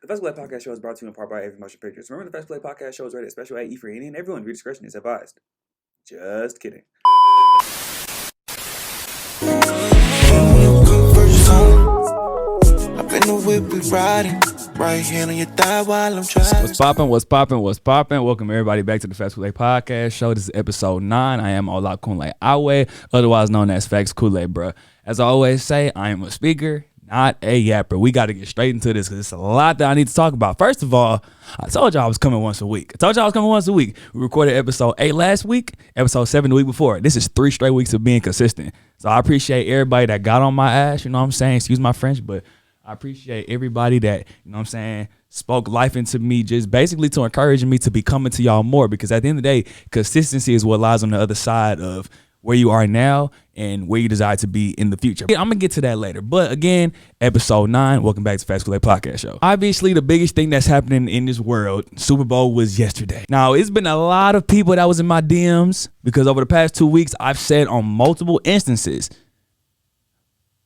The FAX.Koolaid podcast show is brought to you in part by Every Motion Pictures. Remember, the FAX.Koolaid podcast show is rated special AE for any and everyone. Viewer discretion is advised. Just kidding. Up in the whip, we riding. Right hand on your thigh while I'm driving. What's poppin'? Welcome everybody back to the FAX.Koolaid podcast show. This is episode 9. I am Olakunle Awe, otherwise known as FAX.Koolaid, bruh. As I always say, I am a speaker, not a yapper. We got to get straight into this because it's a lot that I need to talk about. First of all, I told y'all I was coming once a week. We recorded episode 8 last week, episode 7 the week before. This is 3 straight weeks of being consistent. So I appreciate everybody that got on my ass, you know what I'm saying? Excuse my French, but I appreciate everybody that, you know what I'm saying, spoke life into me, just basically to encourage me to be coming to y'all more, because at the end of the day, consistency is what lies on the other side of where you are now and where you desire to be in the future. I'm going to get to that later. But again, episode 9, welcome back to FAX.Koolaid podcast show. Obviously, the biggest thing that's happening in this world, Super Bowl was yesterday. Now, it's been a lot of people that was in my DMs because over the past 2 weeks, I've said on multiple instances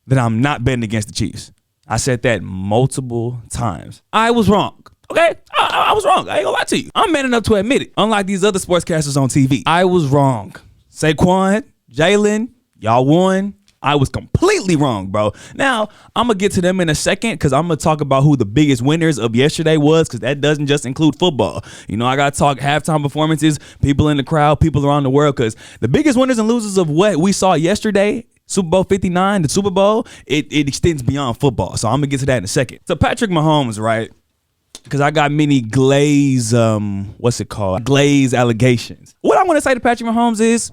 that I'm not betting against the Chiefs. I said that multiple times. I was wrong. Okay, I was wrong. I ain't gonna lie to you. I'm man enough to admit it. Unlike these other sportscasters on TV, I was wrong. Saquon, Jalen, y'all won. I was completely wrong, bro. Now, I'm going to get to them in a second because I'm going to talk about who the biggest winners of yesterday was, because that doesn't just include football. You know, I got to talk halftime performances, people in the crowd, people around the world, because the biggest winners and losers of what we saw yesterday, Super Bowl 59, the Super Bowl, it extends beyond football. So I'm going to get to that in a second. So Patrick Mahomes, right? Because I got many glaze allegations. What I want to say to Patrick Mahomes is,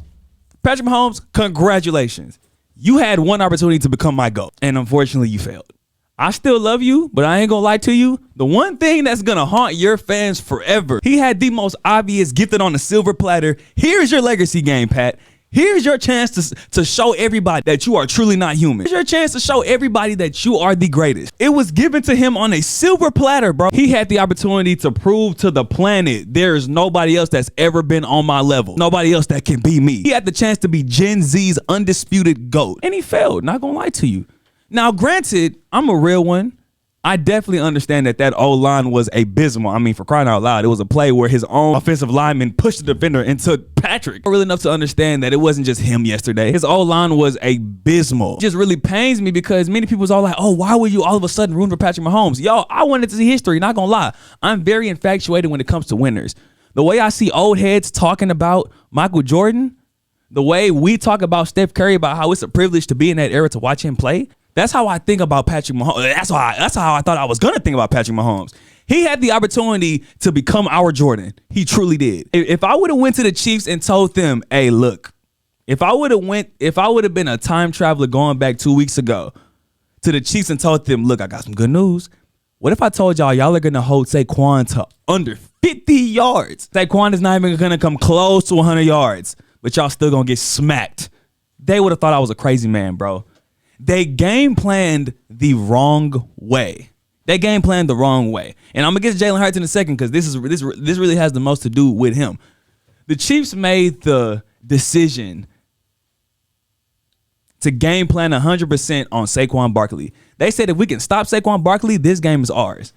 Patrick Mahomes, congratulations. You had one opportunity to become my GOAT, and unfortunately you failed. I still love you, but I ain't gonna lie to you. The one thing that's gonna haunt your fans forever, he had the most obvious gifted on a silver platter. Here's your legacy game, Pat. Here's your chance to show everybody that you are truly not human. Here's your chance to show everybody that you are the greatest. It was given to him on a silver platter, bro. He had the opportunity to prove to the planet there's nobody else that's ever been on my level. Nobody else that can be me. He had the chance to be Gen Z's undisputed GOAT, and he failed. Not gonna lie to you. Now, granted, I'm a real one. I definitely understand that O-line was abysmal. I mean, for crying out loud, it was a play where his own offensive lineman pushed the defender into Patrick. Really enough to understand that it wasn't just him yesterday. His O-line was abysmal. It just really pains me because many people was all like, oh, why would you all of a sudden root for Patrick Mahomes? Yo, I wanted to see history, not gonna lie. I'm very infatuated when it comes to winners. The way I see old heads talking about Michael Jordan, the way we talk about Steph Curry, about how it's a privilege to be in that era to watch him play, that's how I think about Patrick Mahomes. That's how I thought I was going to think about Patrick Mahomes. He had the opportunity to become our Jordan. He truly did. If I would have went to the Chiefs and told them, hey, look, if I would have been a time traveler going back 2 weeks ago to the Chiefs and told them, look, I got some good news. What if I told y'all are going to hold Saquon to under 50 yards? Saquon is not even going to come close to 100 yards, but y'all still going to get smacked. They would have thought I was a crazy man, bro. They game planned the wrong way. And I'm gonna get to Jalen Hurts in a second because this really has the most to do with him. The Chiefs made the decision to game plan 100% on Saquon Barkley. They said if we can stop Saquon Barkley, this game is ours.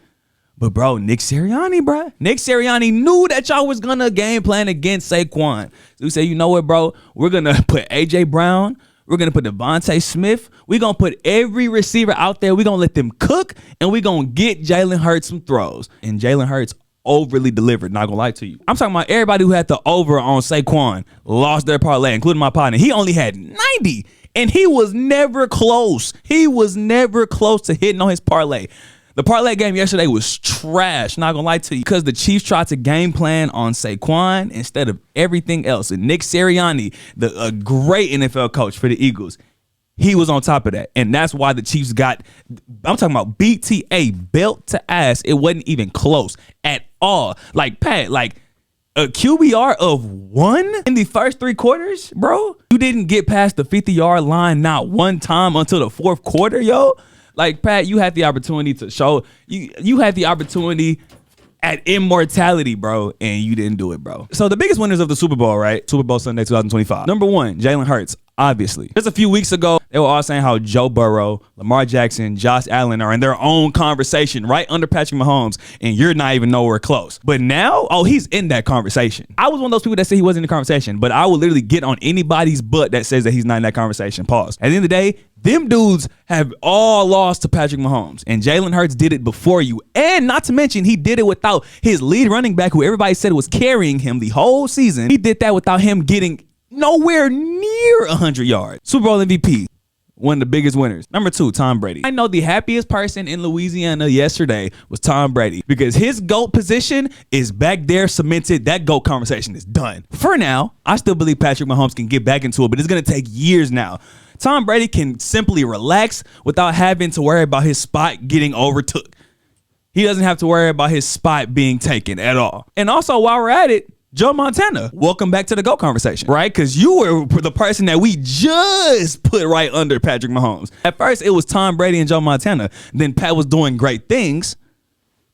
But bro, Nick Sirianni knew that y'all was gonna game plan against Saquon. So we said, you know what, bro? We're gonna put AJ Brown. We're going to put Devontae Smith. We're going to put every receiver out there. We're going to let them cook, and we're going to get Jalen Hurts some throws. And Jalen Hurts overly delivered, not going to lie to you. I'm talking about everybody who had the over on Saquon lost their parlay, including my partner. He only had 90, and he was never close. To hitting on his parlay. The parlay game yesterday was trash, not gonna lie to you, because the Chiefs tried to game plan on Saquon instead of everything else. And Nick Sirianni, a great NFL coach for the Eagles, he was on top of that. And that's why the Chiefs got, I'm talking about BTA, belt to ass. It wasn't even close at all. Like, Pat, like a QBR of 1 in the first 3 quarters, bro. You didn't get past the 50-yard line not one time until the fourth quarter, yo. Like, Pat, you had the opportunity to show, you had the opportunity at immortality, bro, and you didn't do it, bro. So the biggest winners of the Super Bowl, right? Super Bowl Sunday 2025. Number 1, Jalen Hurts. Obviously. Just a few weeks ago, they were all saying how Joe Burrow, Lamar Jackson, Josh Allen are in their own conversation right under Patrick Mahomes, and you're not even nowhere close. But now, oh, he's in that conversation. I was one of those people that said he wasn't in the conversation, but I would literally get on anybody's butt that says that he's not in that conversation. Pause. At the end of the day, them dudes have all lost to Patrick Mahomes, and Jalen Hurts did it before you. And not to mention, he did it without his lead running back, who everybody said was carrying him the whole season. He did that without him getting nowhere near 100 yards. Super Bowl MVP, one of the biggest winners. Number 2, Tom Brady. I know the happiest person in Louisiana yesterday was Tom Brady, because his GOAT position is back there cemented. That GOAT conversation is done. For now, I still believe Patrick Mahomes can get back into it, but it's going to take years now. Tom Brady can simply relax without having to worry about his spot getting overtook. He doesn't have to worry about his spot being taken at all. And also, while we're at it, Joe Montana, welcome back to the GOAT conversation, right? Because you were the person that we just put right under Patrick Mahomes. At first, it was Tom Brady and Joe Montana. Then Pat was doing great things.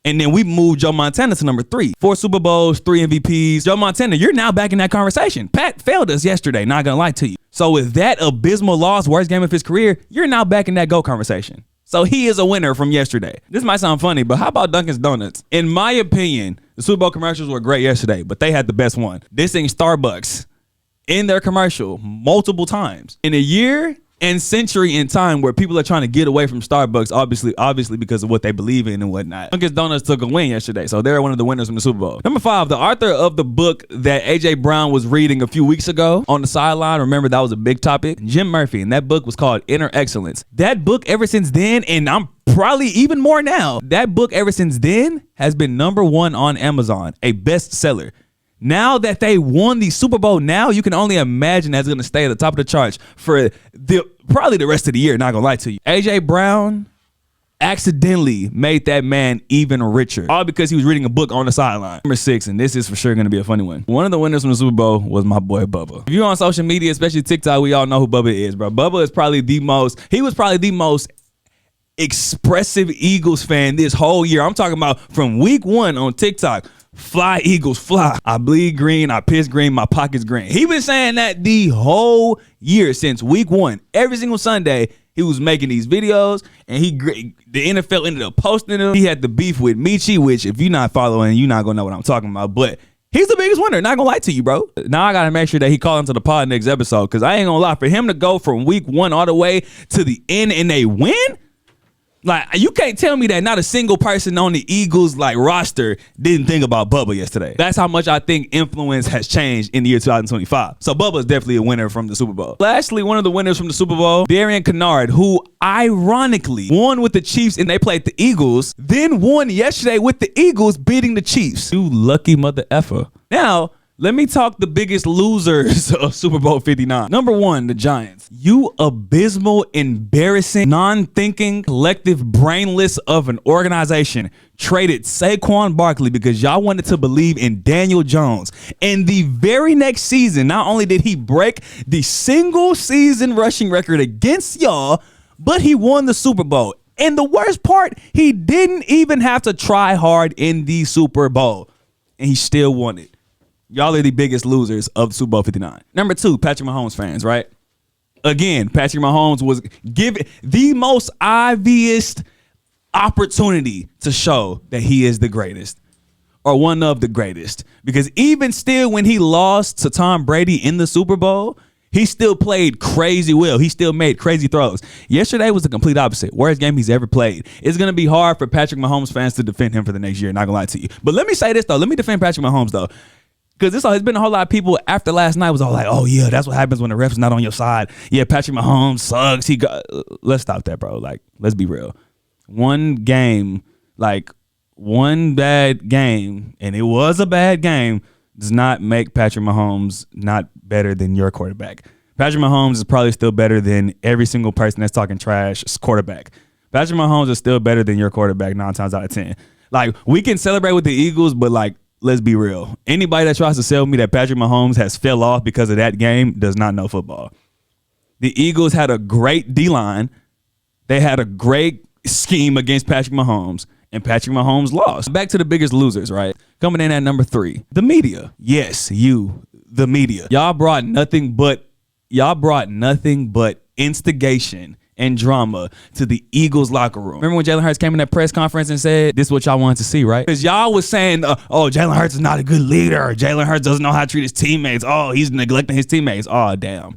And then we moved Joe Montana to number 3. 4 Super Bowls, 3 MVPs. Joe Montana, you're now back in that conversation. Pat failed us yesterday, not gonna lie to you. So with that abysmal loss, worst game of his career, you're now back in that GOAT conversation. So he is a winner from yesterday. This might sound funny, but how about Dunkin's Donuts? In my opinion, the Super Bowl commercials were great yesterday, but they had the best one. This thing Starbucks in their commercial multiple times. In a year and century in time where people are trying to get away from Starbucks, obviously because of what they believe in and whatnot. Dunkin' Donuts took a win yesterday, so they're one of the winners from the Super Bowl. Number 5, the author of the book that AJ Brown was reading a few weeks ago on the sideline. Remember, that was a big topic. Jim Murphy, and that book was called Inner Excellence. That book ever since then, and I'm probably even more now, that book ever since then has been number 1 on Amazon, a bestseller. Now that they won the Super Bowl, now you can only imagine that's going to stay at the top of the charts for probably the rest of the year, not going to lie to you. AJ Brown accidentally made that man even richer, all because he was reading a book on the sideline. Number 6, and this is for sure going to be a funny one. One of the winners from the Super Bowl was my boy Bubba. If you're on social media, especially TikTok, we all know who Bubba is, bro. Bubba is probably the most expressive Eagles fan this whole year. I'm talking about from week 1 on TikTok. Fly, Eagles, fly. I bleed green, I piss green, my pocket's green. He been saying that the whole year since week 1. Every single Sunday, he was making these videos, and the NFL ended up posting them. He had the beef with Michi, which if you're not following, you're not going to know what I'm talking about. But he's the biggest winner, not going to lie to you, bro. Now I got to make sure that he call into the pod next episode, because I ain't going to lie. For him to go from week 1 all the way to the end and they win? Like, you can't tell me that not a single person on the Eagles roster didn't think about Bubba yesterday. That's how much I think influence has changed in the year 2025. So Bubba is definitely a winner from the Super Bowl. Lastly, one of the winners from the Super Bowl, Darian Kennard, who ironically won with the Chiefs and they played the Eagles, then won yesterday with the Eagles beating the Chiefs. You lucky mother effer. Now, let me talk the biggest losers of Super Bowl 59. Number 1, the Giants. You abysmal, embarrassing, non-thinking, collective, brainless of an organization traded Saquon Barkley because y'all wanted to believe in Daniel Jones. And the very next season, not only did he break the single season rushing record against y'all, but he won the Super Bowl. And the worst part, he didn't even have to try hard in the Super Bowl. And he still won it. Y'all are the biggest losers of Super Bowl 59. Number 2, Patrick Mahomes fans, right? Again, Patrick Mahomes was given the most obvious opportunity to show that he is the greatest or one of the greatest. Because even still, when he lost to Tom Brady in the Super Bowl, he still played crazy well. He still made crazy throws. Yesterday was the complete opposite. Worst game he's ever played. It's going to be hard for Patrick Mahomes fans to defend him for the next year. Not going to lie to you. But let me say this, though. Let me defend Patrick Mahomes, though. Because there's been a whole lot of people after last night was all like, oh, yeah, that's what happens when the ref's not on your side. Yeah, Patrick Mahomes sucks. Let's stop that, bro. Let's be real. One bad game, and it was a bad game, does not make Patrick Mahomes not better than your quarterback. Patrick Mahomes is probably still better than every single person that's talking trash quarterback. Patrick Mahomes is still better than your quarterback 9 times out of 10. We can celebrate with the Eagles, but let's be real. Anybody that tries to sell me that Patrick Mahomes has fell off because of that game does not know football. The Eagles had a great D-line. They had a great scheme against Patrick Mahomes, and Patrick Mahomes lost. Back to the biggest losers, right? Coming in at number 3, the media. Yes, the media. Y'all brought nothing but y'all brought nothing but instigation and drama to the Eagles locker room. Remember when Jalen Hurts came in that press conference and said, this is what y'all wanted to see, right? Because y'all was saying, oh, Jalen Hurts is not a good leader. Jalen Hurts doesn't know how to treat his teammates. Oh, he's neglecting his teammates. Oh, damn.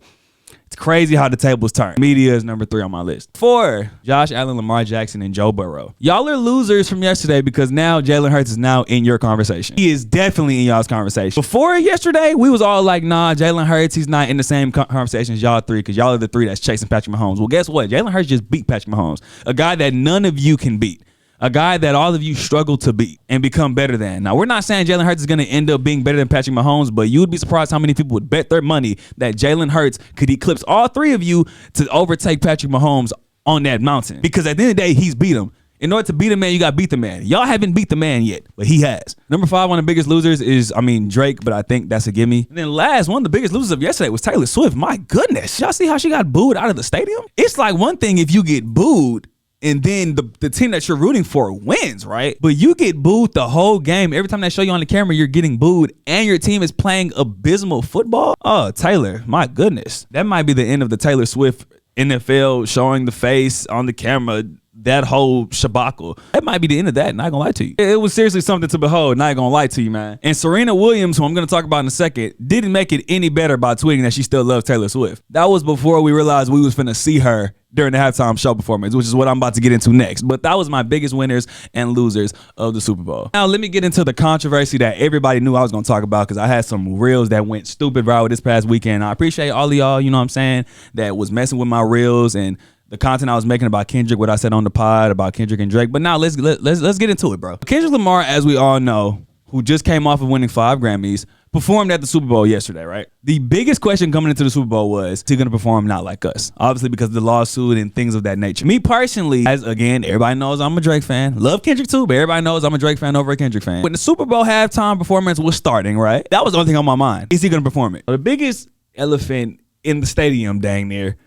It's crazy how the tables turn. Media is number 3 on my list. 4, Josh Allen, Lamar Jackson, and Joe Burrow. Y'all are losers from yesterday because now Jalen Hurts is now in your conversation. He is definitely in y'all's conversation. Before yesterday, we was all like, nah, Jalen Hurts, he's not in the same conversation as y'all 3 because y'all are the 3 that's chasing Patrick Mahomes. Well, guess what? Jalen Hurts just beat Patrick Mahomes, a guy that none of you can beat. A guy that all of you struggle to beat and become better than. Now, we're not saying Jalen Hurts is going to end up being better than Patrick Mahomes, but you would be surprised how many people would bet their money that Jalen Hurts could eclipse all 3 of you to overtake Patrick Mahomes on that mountain. Because at the end of the day, he's beat him. In order to beat a man, you got to beat the man. Y'all haven't beat the man yet, but he has. Number 5, one of the biggest losers is, Drake, but I think that's a gimme. And then last, one of the biggest losers of yesterday was Taylor Swift. My goodness. Y'all see how she got booed out of the stadium? It's like one thing if you get booed and then the team that you're rooting for wins, right? But you get booed the whole game. Every time they show you on the camera, you're getting booed and your team is playing abysmal football. Oh, Taylor, my goodness. That might be the end of the Taylor Swift NFL showing the face on the camera, that whole shabacle. That might be the end of that, not gonna lie to you. It was seriously something to behold, not gonna lie to you, man. And Serena Williams, who I'm gonna talk about in a second, didn't make it any better by tweeting that she still loves Taylor Swift. That was before we realized we was finna see her during the halftime show performance, which is what I'm about to get into next. But that was my biggest winners and losers of the Super Bowl. Now, let me get into the controversy that everybody knew I was going to talk about because I had some reels that went stupid viral this past weekend. I appreciate all of y'all, you know what I'm saying, that was messing with my reels and the content I was making about Kendrick, what I said on the pod about Kendrick and Drake. But now let's get into it, bro. Kendrick Lamar, as we all know, who just came off of winning 5 Grammys, performed at the Super Bowl yesterday, right? The biggest question coming into the Super Bowl was, is he going to perform Not Like Us? Obviously because of the lawsuit and things of that nature. Me personally, as again, everybody knows I'm a Drake fan. Love Kendrick too, but everybody knows I'm a Drake fan over a Kendrick fan. When the Super Bowl halftime performance was starting, right? That was the only thing on my mind. Is he going to perform it? So the biggest elephant in the stadium, dang near,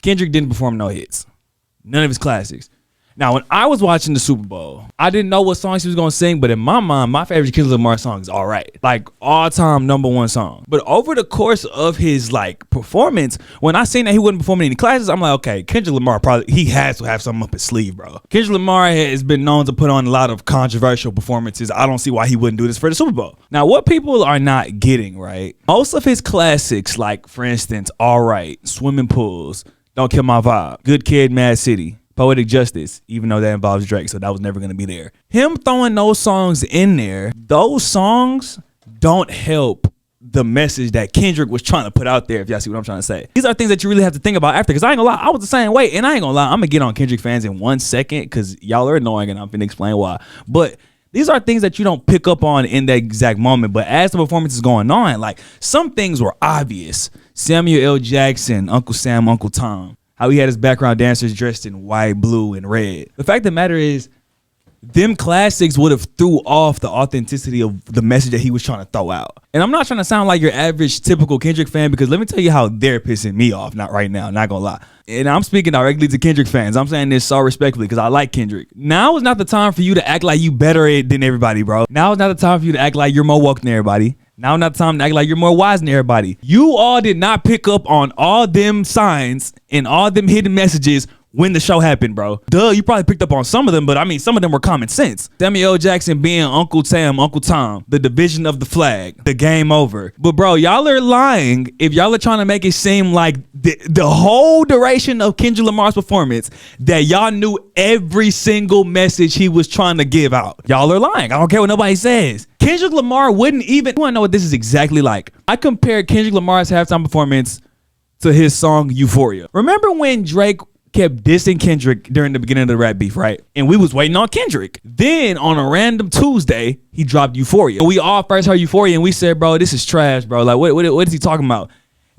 Kendrick didn't perform no hits. None of his classics. Now, when I was watching the Super Bowl, I didn't know what songs he was going to sing, but in my mind, my favorite Kendrick Lamar song is All Right. Like, all-time #1 song. But over the course of his, performance, when I seen that he wasn't performing any classes, I'm like, okay, Kendrick Lamar he has to have something up his sleeve, bro. Kendrick Lamar has been known to put on a lot of controversial performances. I don't see why he wouldn't do this for the Super Bowl. Now, what people are not getting, right? Most of his classics, like, for instance, All Right, Swimming Pools, Don't Kill My Vibe, Good Kid, Mad City, Poetic Justice, even though that involves Drake, so that was never going to be there. Him throwing those songs in there, those songs don't help the message that Kendrick was trying to put out there, if y'all see what I'm trying to say. These are things that you really have to think about after, because I ain't gonna lie, I was the same way, and I ain't gonna lie, I'm gonna get on Kendrick fans in 1 second, because y'all are annoying, and I'm finna explain why. But these are things that you don't pick up on in that exact moment, but as the performance is going on, some things were obvious. Samuel L. Jackson, Uncle Sam, Uncle Tom. How he had his background dancers dressed in white, blue, and red. The fact of the matter is, them classics would have threw off the authenticity of the message that he was trying to throw out. And I'm not trying to sound like your average typical Kendrick fan, because let me tell you how they're pissing me off, not right now, not gonna lie. And I'm speaking directly to Kendrick fans. I'm saying this so respectfully because I like Kendrick. Now is not the time for you to act like you better than everybody, bro. Now is not the time for you to act like you're more woke than everybody. Now not the time to act like you're more wise than everybody. You all did not pick up on all them signs and all them hidden messages when the show happened, bro. Duh, you probably picked up on some of them, but some of them were common sense. Samuel L. Jackson being Uncle Sam, Uncle Tom, the division of the flag, the game over. But bro, y'all are lying if y'all are trying to make it seem like the whole duration of Kendrick Lamar's performance that y'all knew every single message he was trying to give out. Y'all are lying. I don't care what nobody says. Kendrick Lamar wouldn't even, you wanna know what this is exactly like? I compared Kendrick Lamar's halftime performance to his song Euphoria. Remember when Drake kept dissing Kendrick during the beginning of the rap beef, right? And we was waiting on Kendrick. Then on a random Tuesday, he dropped Euphoria. We all first heard Euphoria and we said, bro, this is trash, bro. Like, what is he talking about?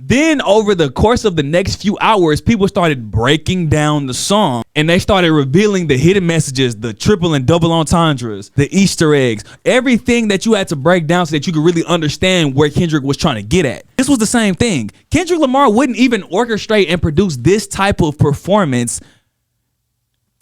Then over the course of the next few hours, people started breaking down the song and they started revealing the hidden messages, the triple and double entendres, the Easter eggs, everything that you had to break down so that you could really understand where Kendrick was trying to get at. This was the same thing. Kendrick Lamar wouldn't even orchestrate and produce this type of performance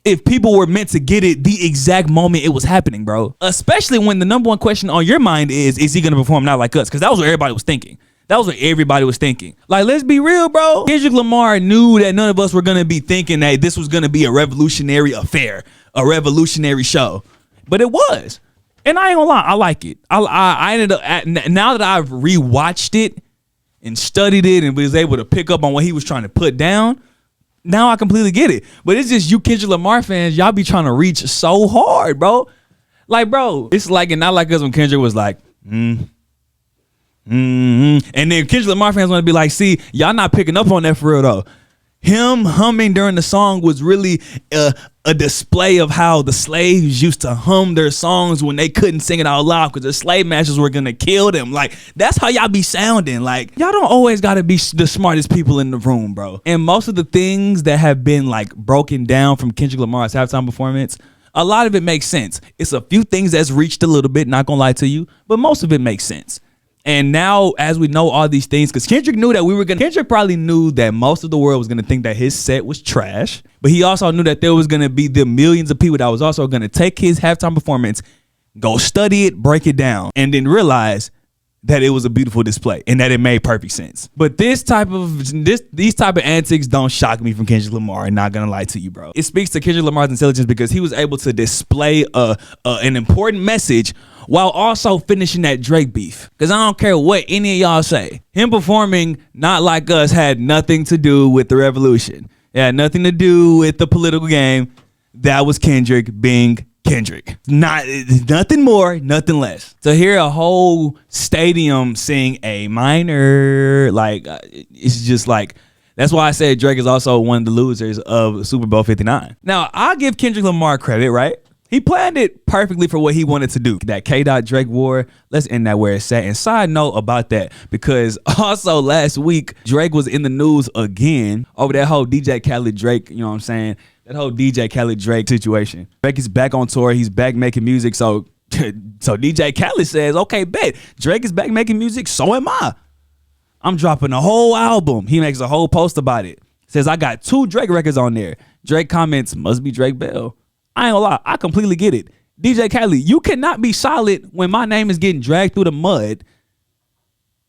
if people were meant to get it the exact moment it was happening, bro. Especially when the #1 question on your mind is he going to perform Not Like Us? Because that was what everybody was thinking. That was what everybody was thinking. Like, let's be real, bro. Kendrick Lamar knew that none of us were gonna be thinking that this was gonna be a revolutionary affair, a revolutionary show, but it was. And I ain't gonna lie, I like it. I ended up now that I've rewatched it and studied it and was able to pick up on what he was trying to put down. Now I completely get it. But it's just you Kendrick Lamar fans, y'all be trying to reach so hard, bro. Like, bro, it's like, and not like us when Kendrick was like, and then Kendrick Lamar fans want to be like, see, y'all not picking up on that for real though. Him humming during the song was really a display of how the slaves used to hum their songs when they couldn't sing it out loud because the slave masters were gonna kill them. Like, that's how y'all be sounding. Like, y'all don't always gotta be the smartest people in the room, bro. And most of the things that have been like broken down from Kendrick Lamar's halftime performance, a lot of it makes sense. It's a few things that's reached a little bit, not gonna lie to you, but most of it makes sense. And now, as we know all these things, because Kendrick knew that Kendrick probably knew that most of the world was gonna think that his set was trash, but he also knew that there was gonna be the millions of people that was also gonna take his halftime performance, go study it, break it down, and then realize that it was a beautiful display and that it made perfect sense. But these type of antics don't shock me from Kendrick Lamar, and not gonna lie to you, bro. It speaks to Kendrick Lamar's intelligence because he was able to display an important message while also finishing that Drake beef. Because I don't care what any of y'all say. Him performing Not Like Us had nothing to do with the revolution. It had nothing to do with the political game. That was Kendrick being Kendrick. Nothing more, nothing less. To hear a whole stadium sing A minor, like, it's just like, that's why I said Drake is also one of the losers of Super Bowl 59. Now, I'll give Kendrick Lamar credit, right? He planned it perfectly for what he wanted to do. That K.DOT Drake war, let's end that where it's at. And side note about that, because also last week, Drake was in the news again over that whole DJ Khaled Drake, you know what I'm saying? That whole DJ Khaled Drake situation. Drake is back on tour. He's back making music. So DJ Khaled says, okay, bet. Drake is back making music. So am I. I'm dropping a whole album. He makes a whole post about it. Says, I got 2 Drake records on there. Drake comments, must be Drake Bell. I ain't gonna lie, I completely get it. DJ Khaled, you cannot be solid when my name is getting dragged through the mud,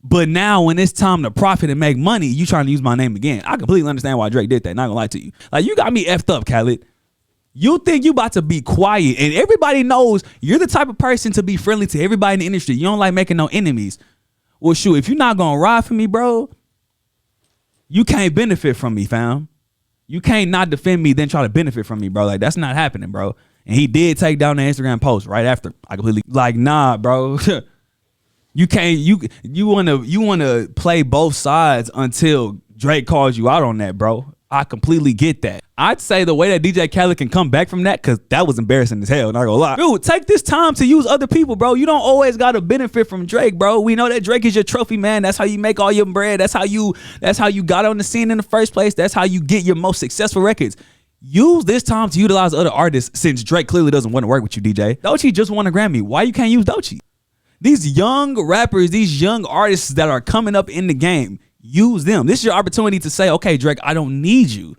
but now when it's time to profit and make money, you trying to use my name again. I completely understand why Drake did that, not gonna lie to you. Like, you got me effed up, Khaled. You think you about to be quiet, and everybody knows you're the type of person to be friendly to everybody in the industry. You don't like making no enemies. Well, shoot, if you're not gonna ride for me, bro, you can't benefit from me, fam. You can't not defend me, then try to benefit from me, bro. Like, that's not happening, bro. And he did take down the Instagram post right after. I completely, like, nah, bro. You can't, you wanna play both sides until Drake calls you out on that, bro. I completely get that. I'd say the way that DJ Khaled can come back from that, because that was embarrassing as hell, not gonna lie. Dude, take this time to use other people, bro. You don't always gotta benefit from Drake, bro. We know that Drake is your trophy man. That's how you make all your bread. That's how you got on the scene in the first place. That's how you get your most successful records. Use this time to utilize other artists, since Drake clearly doesn't want to work with you, DJ. Doechii just won a Grammy. Why you can't use Doechii? These young rappers, these young artists that are coming up in the game, use them. This is your opportunity to say, okay, Drake, I don't need you.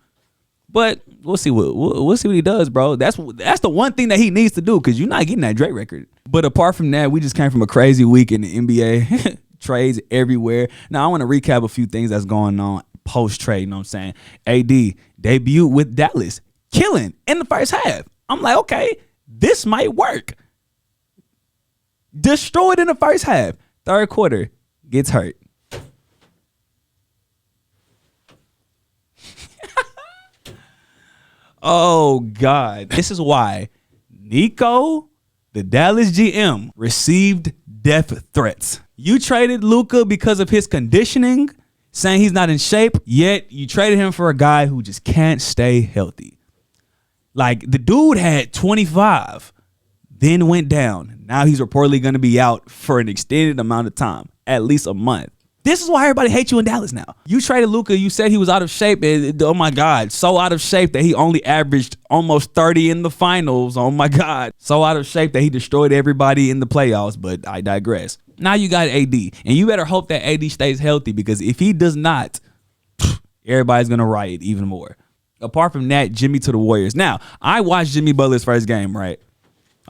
But we'll see what he does, bro. That's the one thing that he needs to do, because you're not getting that Drake record. But apart from that, we just came from a crazy week in the NBA. Trades everywhere. Now, I want to recap a few things that's going on post-trade, you know what I'm saying? AD debut with Dallas, killing in the first half. I'm like, okay, this might work. Destroyed in the first half. Third quarter, gets hurt. Oh, God. This is why Nico, the Dallas GM, received death threats. You traded Luka because of his conditioning, saying he's not in shape, yet you traded him for a guy who just can't stay healthy. Like, the dude had 25, then went down. Now he's reportedly going to be out for an extended amount of time, at least a month. This is why everybody hates you in Dallas now. You traded Luka. You said he was out of shape. Oh, my God. So out of shape that he only averaged almost 30 in the finals. Oh, my God. So out of shape that he destroyed everybody in the playoffs. But I digress. Now you got AD. And you better hope that AD stays healthy, because if he does not, everybody's going to riot even more. Apart from that, Jimmy to the Warriors. Now, I watched Jimmy Butler's first game, right?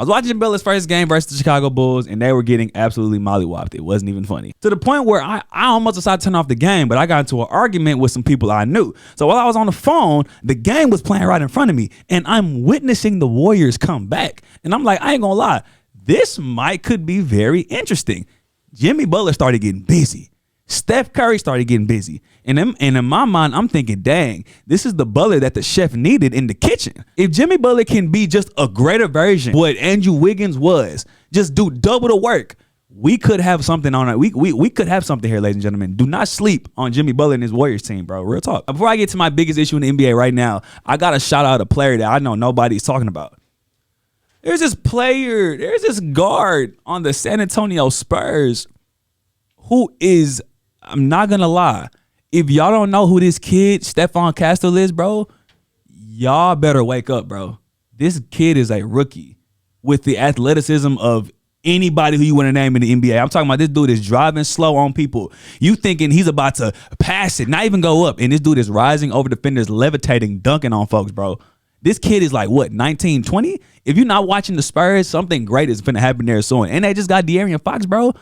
I was watching Jimmy Butler's first game versus the Chicago Bulls, and they were getting absolutely mollywopped. It wasn't even funny. To the point where I almost decided to turn off the game, but I got into an argument with some people I knew. So while I was on the phone, the game was playing right in front of me, and I'm witnessing the Warriors come back. And I'm like, I ain't gonna lie, this could be very interesting. Jimmy Butler started getting busy. Steph Curry started getting busy. And in my mind, I'm thinking, dang, this is the Butler that the chef needed in the kitchen. If Jimmy Butler can be just a greater version of what Andrew Wiggins was, just do double the work, we could have something on it. We could have something here, ladies and gentlemen. Do not sleep on Jimmy Butler and his Warriors team, bro. Real talk. Before I get to my biggest issue in the NBA right now, I got to shout out a player that I know nobody's talking about. There's this guard on the San Antonio Spurs who is, I'm not going to lie, if y'all don't know who this kid, Stephon Castle, is, bro, y'all better wake up, bro. This kid is a rookie with the athleticism of anybody who you want to name in the NBA. I'm talking about this dude is driving slow on people. You thinking he's about to pass it, not even go up, and this dude is rising over defenders, levitating, dunking on folks, bro. This kid is like, what, 19, 20? If you're not watching the Spurs, something great is going to happen there soon. And they just got De'Aaron Fox, bro.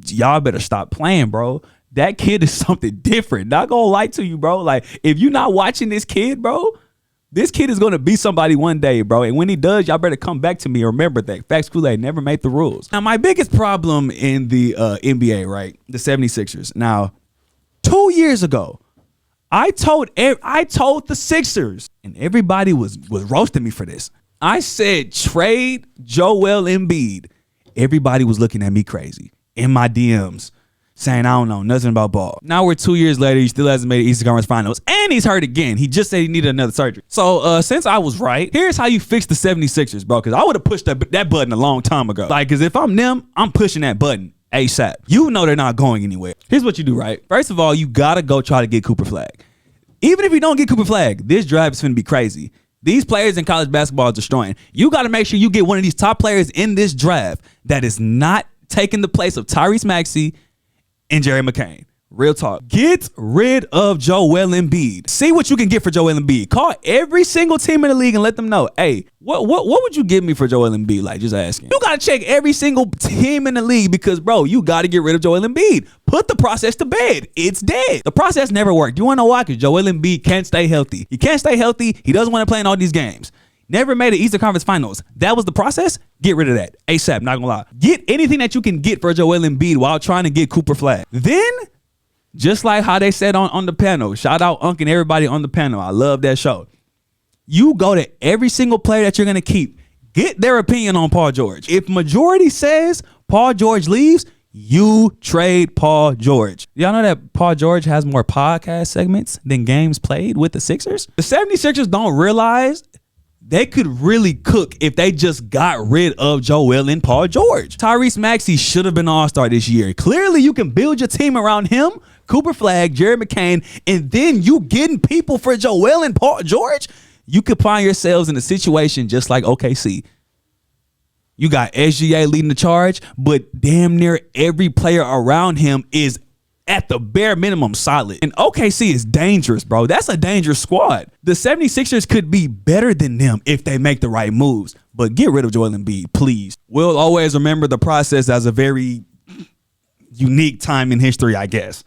Y'all better stop playing, bro. That kid is something different. Not gonna lie to you, bro. Like, if you're not watching this kid, bro, this kid is gonna be somebody one day, bro. And when he does, y'all better come back to me. Remember that Fax.Koolaid never made the rules. Now, my biggest problem in the NBA, right? The 76ers. Now, 2 years ago, I told the Sixers, and everybody was roasting me for this. I said, trade Joel Embiid. Everybody was looking at me crazy in my DMs, saying I don't know nothing about ball. Now we're 2 years later, he still hasn't made the Eastern Conference Finals, and he's hurt again. He just said he needed another surgery. So since I was right, here's how you fix the 76ers, bro, because I would have pushed that button a long time ago. Like, because if I'm them, I'm pushing that button ASAP. You know they're not going anywhere. Here's what you do, right? First of all, you got to go try to get Cooper Flag. Even if you don't get Cooper Flag, this draft is going to be crazy. These players in college basketball are destroying. You got to make sure you get one of these top players in this draft that is not taking the place of Tyrese Maxey and Jerry McCain. Real talk. Get rid of Joel Embiid. See what you can get for Joel Embiid. Call every single team in the league and let them know, hey, what would you give me for Joel Embiid? Like, just asking. You got to check every single team in the league because, bro, you got to get rid of Joel Embiid. Put the process to bed. It's dead. The process never worked. You want to know why? Because Joel Embiid can't stay healthy. He can't stay healthy. He doesn't want to play in all these games. Never made an Eastern Conference Finals. That was the process. Get rid of that ASAP. Not gonna lie. Get anything that you can get for Joel Embiid while trying to get Cooper Flag. Then, just like how they said on the panel, shout out Unc and everybody on the panel. I love that show. You go to every single player that you're gonna keep. Get their opinion on Paul George. If majority says Paul George leaves, you trade Paul George. Y'all know that Paul George has more podcast segments than games played with the Sixers? The 76ers don't realize they could really cook if they just got rid of Joel and Paul George. Tyrese Maxey should have been an all-star this year. Clearly, you can build your team around him, Cooper Flag, Jerry McCain, and then you getting people for Joel and Paul George. You could find yourselves in a situation just like OKC. You got SGA leading the charge, but damn near every player around him is at the bare minimum solid. And OKC is dangerous, bro. That's a dangerous squad. The 76ers could be better than them if they make the right moves. But get rid of Joel Embiid, please. We'll always remember the process as a very unique time in history, I guess.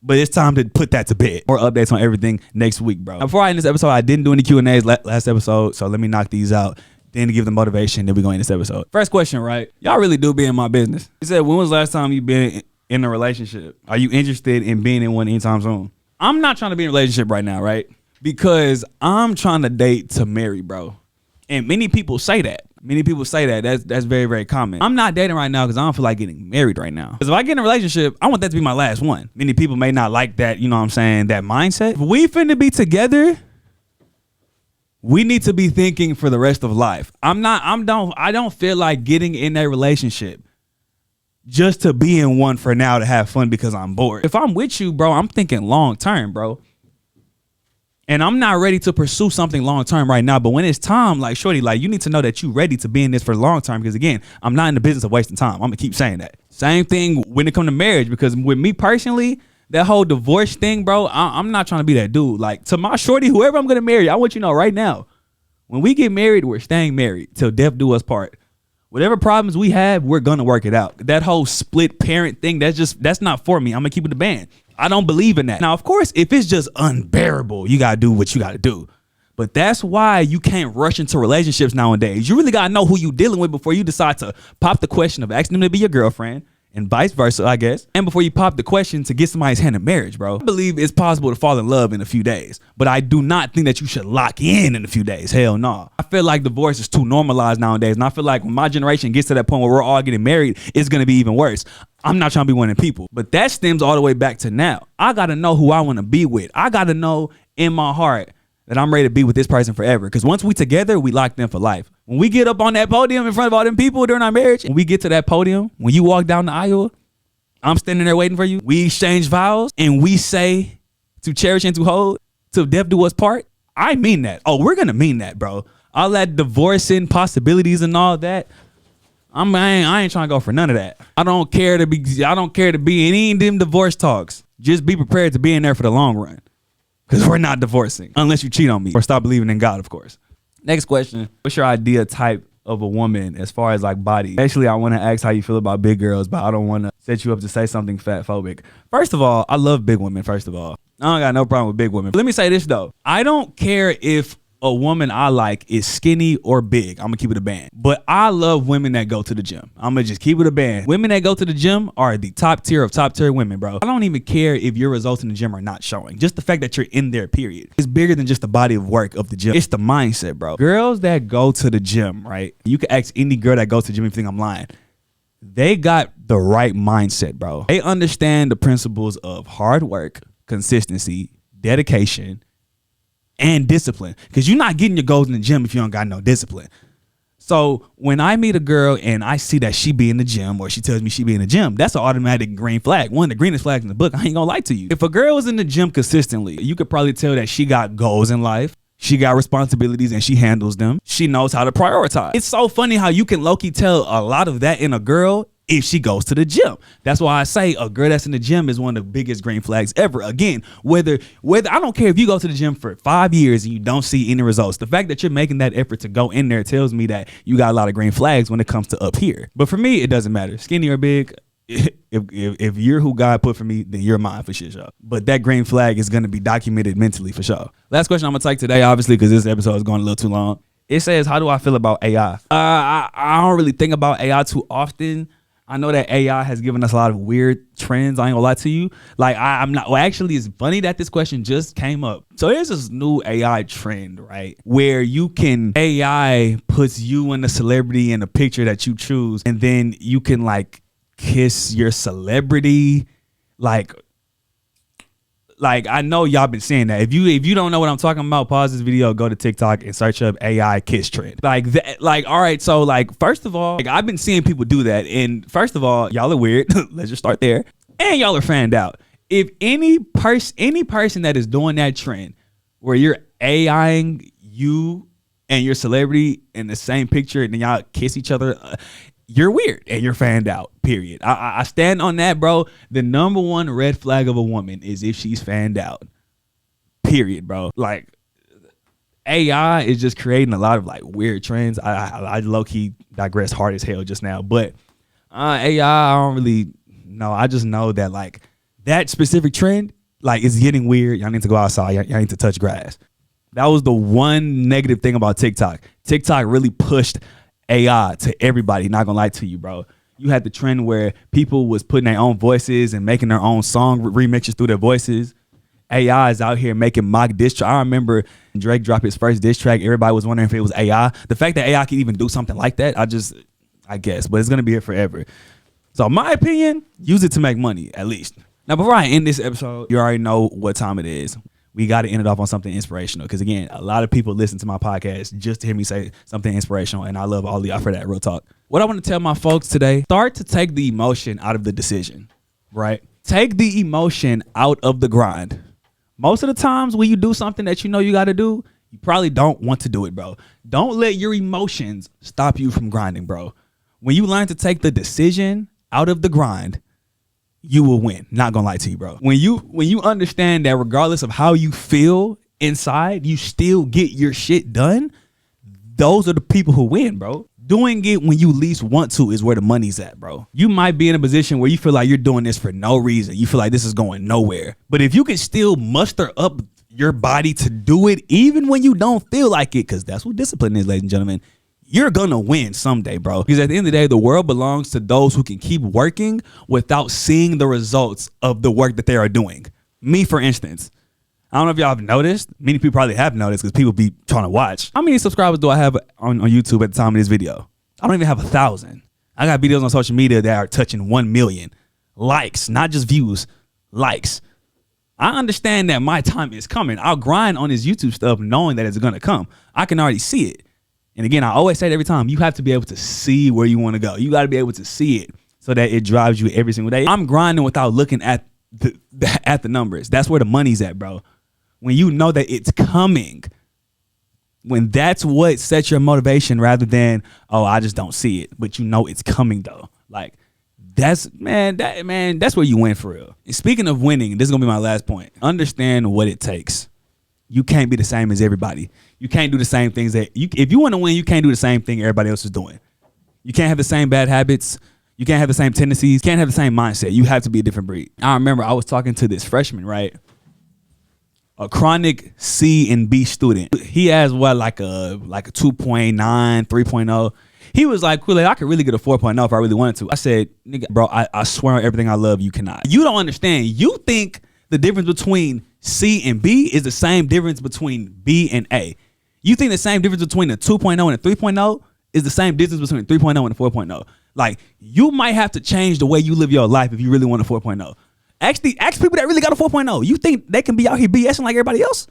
But it's time to put that to bed. More updates on everything next week, bro. Now, before I end this episode, I didn't do any Q&As last episode, so let me knock these out. Then to give the motivation, then we go in this episode. First question, right? Y'all really do be in my business. He said, when was the last time you been in a relationship? Are you interested in being in one anytime soon? I'm not trying to be in a relationship right now, right? Because I'm trying to date to marry, bro. And many people say that. That's very, very common. I'm not dating right now because I don't feel like getting married right now. Because if I get in a relationship, I want that to be my last one. Many people may not like that, you know what I'm saying, that mindset. If we finna be together, we need to be thinking for the rest of life. I don't feel like getting in a relationship just to be in one for now to have fun because I'm bored. If I'm with you, bro, I'm thinking long term, bro. And I'm not ready to pursue something long term right now. But when it's time, like, shorty, like, you need to know that you ready to be in this for the long term. Because again, I'm not in the business of wasting time. I'm gonna keep saying that. Same thing when it comes to marriage. Because with me personally, that whole divorce thing, bro, I'm not trying to be that dude. Like, to my shorty, whoever I'm gonna marry, I want you to know right now, when we get married, we're staying married till death do us part. Whatever problems we have, we're gonna work it out. That whole split parent thing, that's not for me. I'm gonna keep it a band. I don't believe in that. Now, of course, if it's just unbearable, you gotta do what you gotta do. But that's why you can't rush into relationships nowadays. You really gotta know who you dealing with before you decide to pop the question of asking them to be your girlfriend, and vice versa, I guess. And before you pop the question to get somebody's hand in marriage, bro. I believe it's possible to fall in love in a few days, but I do not think that you should lock in a few days. Hell no. I feel like divorce is too normalized nowadays, and I feel like when my generation gets to that point where we're all getting married, it's gonna be even worse. I'm not trying to be one of the people, but that stems all the way back to now. I gotta know who I wanna be with. I gotta know in my heart that I'm ready to be with this person forever. Because once we together, we locked in for life. When we get up on that podium in front of all them people during our marriage, when we get to that podium, when you walk down the aisle, I'm standing there waiting for you. We exchange vows and we say to cherish and to hold till death do us part. I mean that. Oh, we're gonna mean that, bro. All that divorcing possibilities and all that. I ain't trying to go for none of that. I don't care to be in any of them divorce talks. Just be prepared to be in there for the long run. Because we're not divorcing unless you cheat on me or stop believing in God, of course. Next question. What's your idea type of a woman as far as like body? Actually, I want to ask how you feel about big girls, but I don't want to set you up to say something fat phobic. First of all, I love big women, first of all. I don't got no problem with big women. But let me say this, though. I don't care if a woman I like is skinny or big. I'm gonna keep it a band. But I love women that go to the gym. I'm gonna just keep it a band. Women that go to the gym are the top tier of top tier women, bro. I don't even care if your results in the gym are not showing. Just the fact that you're in there, period. It's bigger than just the body of work of the gym. It's the mindset, bro. Girls that go to the gym, right? You can ask any girl that goes to the gym if you think I'm lying. They got the right mindset, bro. They understand the principles of hard work, consistency, dedication, and discipline, because you're not getting your goals in the gym if you don't got no discipline. So when I meet a girl and I see that she be in the gym or she tells me she be in the gym, that's an automatic green flag. One of the greenest flags in the book. I ain't gonna lie to you. If a girl is in the gym consistently, you could probably tell that she got goals in life. She got responsibilities and she handles them. She knows how to prioritize. It's so funny how you can low-key tell a lot of that in a girl if she goes to the gym. That's why I say a girl that's in the gym is one of the biggest green flags ever. Again, whether I don't care if you go to the gym for 5 years and you don't see any results. The fact that you're making that effort to go in there tells me that you got a lot of green flags when it comes to up here. But for me, it doesn't matter. Skinny or big, if you're who God put for me, then you're mine for shit show. But that green flag is going to be documented mentally for sure. Last question I'm going to take today, obviously, because this episode is going a little too long. It says, how do I feel about AI? I don't really think about AI too often. I know that AI has given us a lot of weird trends. I ain't gonna lie to you. Like I'm not, well, actually it's funny that this question just came up. So there's this new AI trend, right? Where AI puts you and the celebrity in a picture that you choose. And then you can like kiss your celebrity. Like I know y'all been saying that. If you don't know what I'm talking about, pause this video, go to TikTok and search up AI kiss trend. Like that, like, all right, so like first of all, like, I've been seeing people do that. And first of all, y'all are weird. Let's just start there. And y'all are fanned out. If any person that is doing that trend where you're AIing you and your celebrity in the same picture and then y'all kiss each other, you're weird and you're fanned out, period. I stand on that, bro. The number one red flag of a woman is if she's fanned out, period, bro. Like AI is just creating a lot of like weird trends. I low-key digress hard as hell just now, but AI, I don't really know. I just know that like that specific trend like is getting weird. Y'all need to go outside. Y'all need to touch grass. That was the one negative thing about TikTok. TikTok really pushed AI to everybody, not gonna lie to you, bro. You had the trend where people was putting their own voices and making their own song remixes through their voices. AI is out here making mock diss track. I remember Drake dropped his first diss track. Everybody was wondering if it was AI. The fact that AI can even do something like that, I guess, but it's gonna be here forever. So my opinion, use it to make money, at least. Now, before I end this episode, you already know what time it is. We got to end it off on something inspirational because, again, a lot of people listen to my podcast just to hear me say something inspirational, and I love all of y'all for that, real talk. What I want to tell my folks today, start to take the emotion out of the decision, right? Take the emotion out of the grind. Most of the times when you do something that you know you got to do, you probably don't want to do it, bro. Don't let your emotions stop you from grinding, bro. When you learn to take the decision out of the grind, you will win. Not gonna lie to you, bro. When you understand that regardless of how you feel inside, you still get your shit done, those are the people who win, bro. Doing it when you least want to is where the money's at, bro. You might be in a position where you feel like you're doing this for no reason. You feel like this is going nowhere. But if you can still muster up your body to do it, even when you don't feel like it, because that's what discipline is, ladies and gentlemen, you're gonna win someday, bro. Because at the end of the day, the world belongs to those who can keep working without seeing the results of the work that they are doing. Me, for instance. I don't know if y'all have noticed. Many people probably have noticed because people be trying to watch. How many subscribers do I have on YouTube at the time of this video? I don't even have 1,000. I got videos on social media that are touching 1 million likes, not just views, likes. I understand that my time is coming. I'll grind on this YouTube stuff knowing that it's going to come. I can already see it. And again, I always say it every time, you have to be able to see where you want to go. You got to be able to see it so that it drives you every single day. I'm grinding without looking at the numbers. That's where the money's at, bro. When you know that it's coming, when that's what sets your motivation rather than, oh, I just don't see it, but you know it's coming though. Like that's where you win for real. And speaking of winning, this is gonna be my last point. Understand what it takes. You can't be the same as everybody. You can't do the same things if you want to win, you can't do the same thing everybody else is doing. You can't have the same bad habits. You can't have the same tendencies. You can't have the same mindset. You have to be a different breed. I remember I was talking to this freshman, right? A chronic C and B student. He has like a 2.9, 3.0. He was like, Koolaid, I could really get a 4.0 if I really wanted to. I said, nigga, bro, I swear on everything I love, you cannot. You don't understand. You think the difference between C and B is the same difference between B and A. You think the same difference between a 2.0 and a 3.0 is the same distance between a 3.0 and a 4.0. Like, you might have to change the way you live your life if you really want a 4.0. Actually, ask people that really got a 4.0. You think they can be out here BSing like everybody else?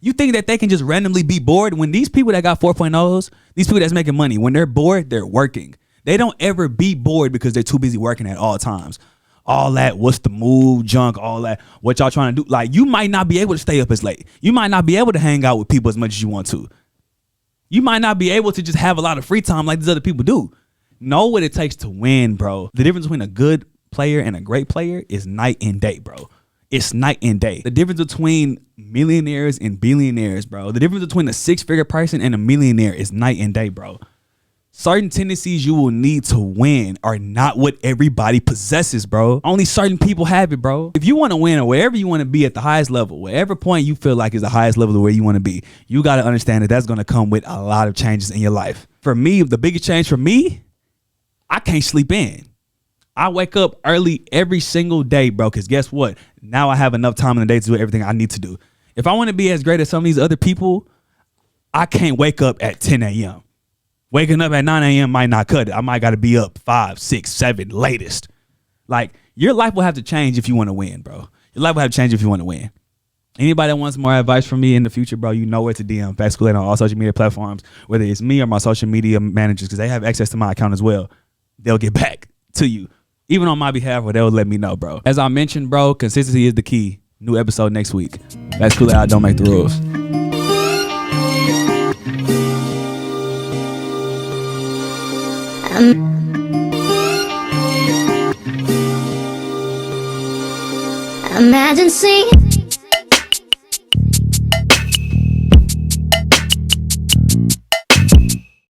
You think that they can just randomly be bored? When these people that got 4.0s, these people that's making money, when they're bored, they're working. They don't ever be bored because they're too busy working at all times. All that, what's the move, junk, all that, what y'all trying to do. Like, you might not be able to stay up as late. You might not be able to hang out with people as much as you want to. You might not be able to just have a lot of free time like these other people do. Know what it takes to win, bro. The difference between a good player and a great player is night and day, bro. It's night and day. The difference between millionaires and billionaires, bro. The difference between a 6-figure person and a millionaire is night and day, bro. Certain tendencies you will need to win are not what everybody possesses, bro. Only certain people have it, bro. If you want to win or wherever you want to be at the highest level, whatever point you feel like is the highest level of where you want to be, you got to understand that that's going to come with a lot of changes in your life. For me, the biggest change for me, I can't sleep in. I wake up early every single day, bro, because guess what? Now I have enough time in the day to do everything I need to do. If I want to be as great as some of these other people, I can't wake up at 10 a.m. Waking up at 9 a.m. might not cut it. I might got to be up 5, 6, 7 latest. Like, your life will have to change if you want to win, bro. Your life will have to change if you want to win. Anybody that wants more advice from me in the future, bro, you know where to DM FAX.Koolaid on all social media platforms, whether it's me or my social media managers, because they have access to my account as well. They'll get back to you, even on my behalf, or they'll let me know, bro. As I mentioned, bro, consistency is the key. New episode next week. FAX.Koolaid, I don't make the rules. Imagine seeing